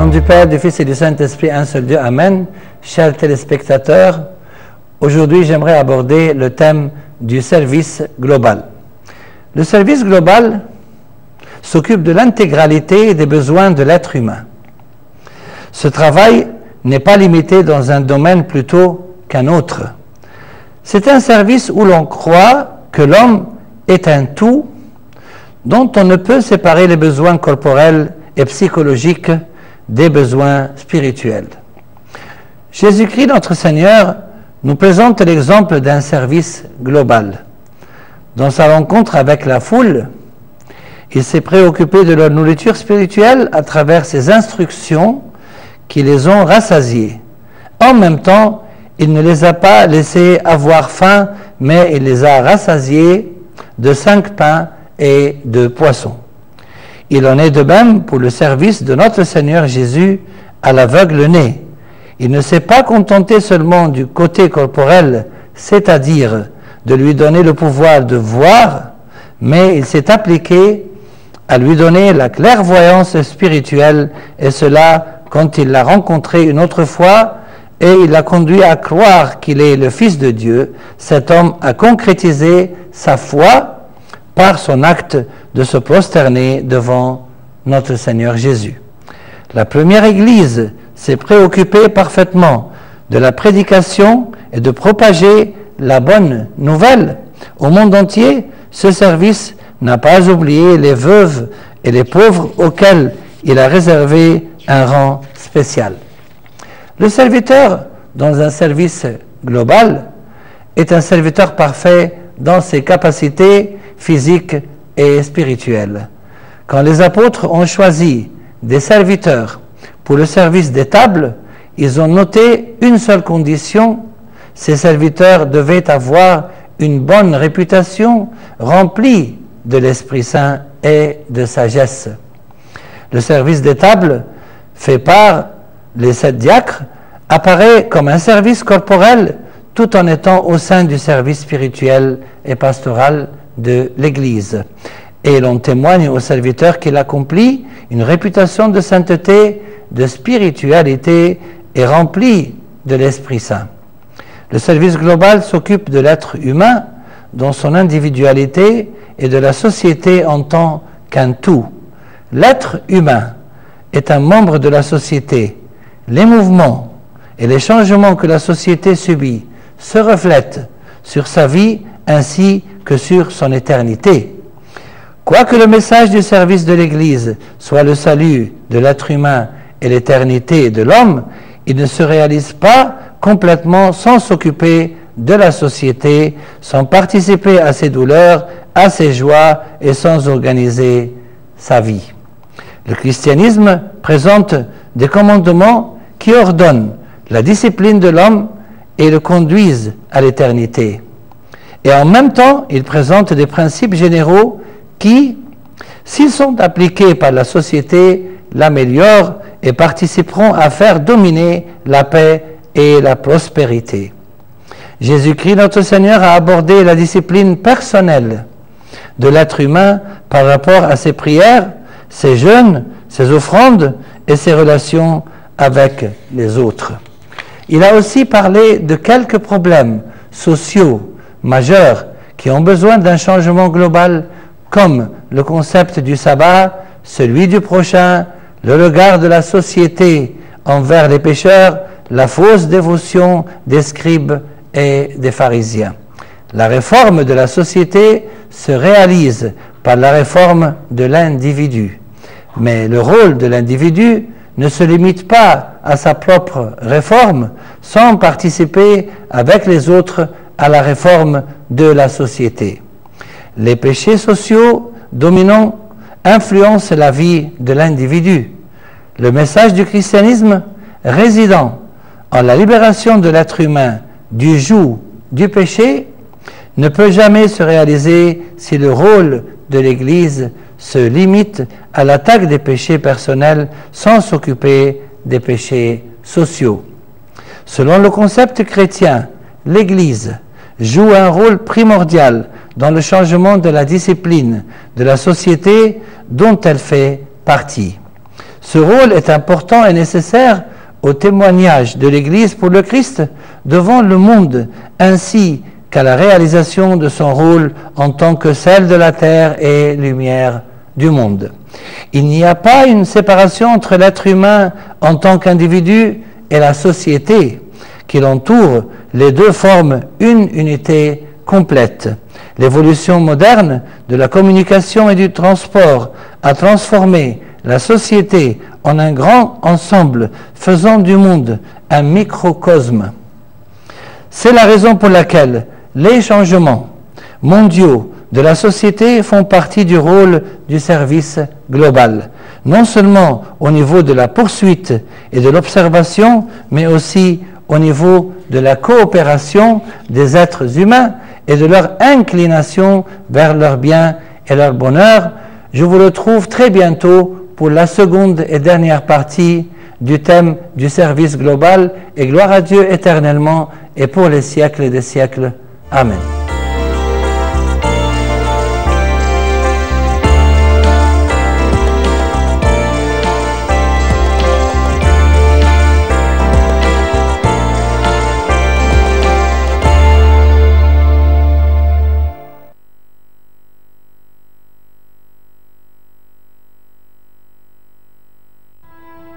nom du Père, du Fils et du Saint-Esprit, un seul Dieu, Amen. Chers téléspectateurs, aujourd'hui j'aimerais aborder le thème du service global. Le service global s'occupe de l'intégralité des besoins de l'être humain. Ce travail n'est pas limité dans un domaine plutôt qu'un autre. C'est un service où l'on croit que l'homme est un tout dont on ne peut séparer les besoins corporels et psychologiques des besoins spirituels. Jésus-Christ, notre Seigneur, nous présente l'exemple d'un service global. Dans sa rencontre avec la foule, il s'est préoccupé de leur nourriture spirituelle à travers ses instructions qui les ont rassasiés. En même temps, il ne les a pas laissés avoir faim, mais il les a rassasiés de 5 pains et 2 poissons. Il en est de même pour le service de notre Seigneur Jésus à l'aveugle-né. Il ne s'est pas contenté seulement du côté corporel, c'est-à-dire de lui donner le pouvoir de voir, mais il s'est appliqué à lui donner la clairvoyance spirituelle, et cela quand il l'a rencontré une autre fois, et il l'a conduit à croire qu'il est le Fils de Dieu. Cet homme a concrétisé sa foi par son acte de se prosterner devant notre Seigneur Jésus. La première Église s'est préoccupée parfaitement de la prédication et de propager la bonne nouvelle au monde entier. Ce service n'a pas oublié les veuves et les pauvres auxquels il a réservé un rang spécial. Le serviteur dans un service global est un serviteur parfait dans ses capacités physiques et spirituelles. Quand les apôtres ont choisi des serviteurs pour le service des tables, ils ont noté une seule condition: ces serviteurs devaient avoir une bonne réputation, remplie de l'Esprit Saint et de sagesse. Le service des tables, fait par les 7 diacres, apparaît comme un service corporel tout en étant au sein du service spirituel et pastoral de l'Église. Et l'on témoigne au serviteur qu'il accomplit une réputation de sainteté, de spiritualité et rempli de l'Esprit Saint. Le service global s'occupe de l'être humain dans son individualité et de la société en tant qu'un tout. L'être humain est un membre de la société. Les mouvements et les changements que la société subit se reflètent sur sa vie ainsi que sur son éternité. Quoique le message du service de l'Église soit le salut de l'être humain et l'éternité de l'homme, il ne se réalise pas complètement sans s'occuper de la société, sans participer à ses douleurs, à ses joies et sans organiser sa vie. Le christianisme présente des commandements qui ordonnent la discipline de l'homme et le conduisent à l'éternité. Et en même temps, il présente des principes généraux qui, s'ils sont appliqués par la société, l'améliorent et participeront à faire dominer la paix et la prospérité. Jésus-Christ, notre Seigneur, a abordé la discipline personnelle de l'être humain par rapport à ses prières, ses jeûnes, ses offrandes et ses relations avec les autres. Il a aussi parlé de quelques problèmes sociaux majeurs qui ont besoin d'un changement global, comme le concept du sabbat, celui du prochain, le regard de la société envers les pécheurs, la fausse dévotion des scribes et des pharisiens. La réforme de la société se réalise par la réforme de l'individu. Mais le rôle de l'individu ne se limite pas à sa propre réforme sans participer avec les autres à la réforme de la société. Les péchés sociaux dominants influencent la vie de l'individu. Le message du christianisme résidant en la libération de l'être humain du joug du péché ne peut jamais se réaliser si le rôle de l'Église se limite à l'attaque des péchés personnels sans s'occuper des péchés sociaux. Selon le concept chrétien, l'Église joue un rôle primordial dans le changement de la discipline de la société dont elle fait partie. Ce rôle est important et nécessaire au témoignage de l'Église pour le Christ devant le monde, ainsi qu'à la réalisation de son rôle en tant que sel de la terre et lumière du monde. Il n'y a pas une séparation entre l'être humain en tant qu'individu et la société qui l'entoure. Les deux forment une unité complète. L'évolution moderne de la communication et du transport a transformé la société en un grand ensemble, faisant du monde un microcosme. C'est la raison pour laquelle les changements mondiaux de la société font partie du rôle du service global, non seulement au niveau de la poursuite et de l'observation, mais aussi au niveau de la coopération des êtres humains et de leur inclination vers leur bien et leur bonheur. Je vous retrouve très bientôt pour la seconde et dernière partie du thème du service global, et gloire à Dieu éternellement et pour les siècles des siècles. Amen.